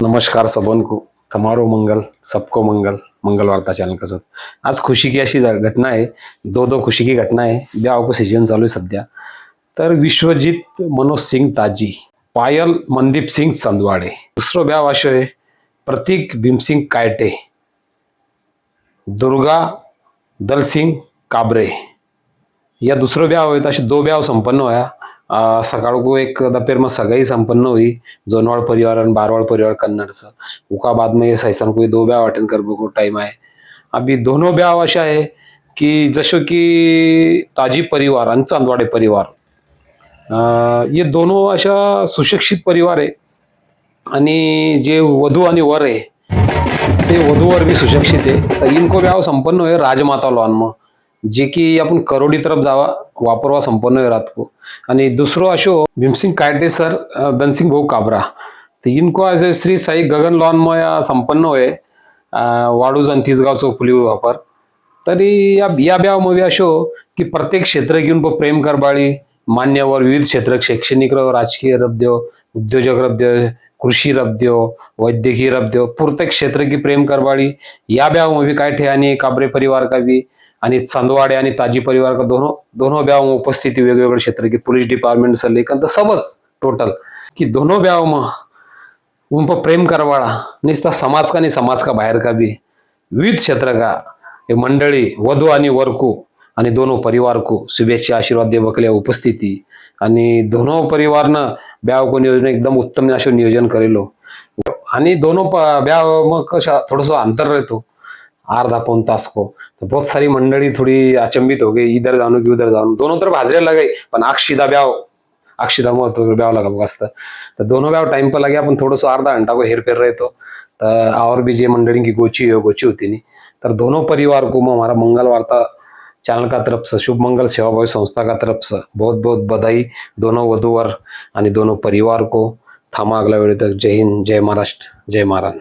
नमस्कार सबन को। तुम्हारो मंगल सबको मंगल। मंगल वार्ता चैनल का साथ आज खुशी की अशी घटना आहे। दो खुशी की घटना आहे। ब्याह को सीजन चालू आहे सध्या। तर विश्वजीत मनोज सिंग ताजी, पायल मनदीप सिंग चंदवाडे। दुसरो ब्याह अशो आहे प्रतीक भीमसिंग कायटे, दुर्गा दलसिंग काबरे। या दुसरो ब्याह होय असे दो ब्याह संपन्न होया। सकाळ को एक दोपहर में सगाई संपन्न हुई जोनवाड़ परिवार और बारवाड़ परिवार कन्नड़ से। उका बाद में ये सैसन को दो ब्याह अटेंड करने को टाइम आए। अभी दोनों ब्याह अशा है कि जसो की ताजी परिवार आणि चांदवाडे परिवार, ये दोनों अशा सुशिक्षित परिवार आहे आणि जे वधू आणि वर आहे ते वधूवर भी सुशिक्षित आहे। तर इनको ब्याह संपन्न हुए राजमाता लॉन में, जे की आपण करोडी तरफ जावा वापरवा संपन्न हुए रात को। आणि दुसरो अशो भीमसिंग कायटे सर, धनसिंग भाऊ काबरा। तो इनको आज श्री साई गगन लॉन में संपन्न हुए वाडूज आणि तीसगाव चौफुली वापर। तरी या ब्याह मध्ये अशो की प्रत्येक क्षेत्र घेऊन प्रेम करबाळी मान्यवर विविध क्षेत्र शैक्षणिक राजकीय रब्द्यो उद्योजक रब्द्यो कृषी रब्द्यो वैद्यकीय रब्द्यो प्रत्येक क्षेत्र की प्रेम करबाळी या ब्याह में काय ठे आणि काबरे परिवार का भी आणि चंदवाडे आणि ताजी परिवार का दोनों ब्याह में उपस्थिति वेगवेगळे क्षेत्र की पुलिस डिपार्टमेंट से लेकर तो सबस टोटल कि दोनों ब्याह में उन पर प्रेम करवाड़ा निस्ता समाज का नहीं समाज का बाहर का भी विविध क्षेत्र का ये मंडळी वधू आणि वरकू आणि दोनों परिवार को शुभेच्छा आशीर्वाद दे बकल्या उपस्थिति आणि दोनों परिवार न ब्याह को नियोजन एकदम उत्तम अशो नियोजन करेलो। आणि दोनों ब्याह में कशा थोड़ा अंतर रहतो आधा पौन तास को। तो बहुत सारी मंडली थोड़ी अचंबित हो गई, इधर जानो कि उधर जानो, दोनों तरफ हाजिर लगाई पण अक्षिदा ब्याह अक्षिदा महत्व ब्याह लगा वास्ता। तो दोनों ब्याह टाइम पर लगे अपन थोड़ा सा आधा घंटा को हेर फेर रहे तो और भी जे मंडली की गोची होती नहीं। तर दोनों परिवार को मैं हमारा मंगल वार्ता चैनल का तरफ से शुभ मंगल सेवा भावी संस्था का तरफ से बहुत बहुत बधाई दोनों वधूवर आणि दोनों परिवार को। थामा अगला वेळ तक जय हिंद, जय महाराष्ट्र, जय महाराज।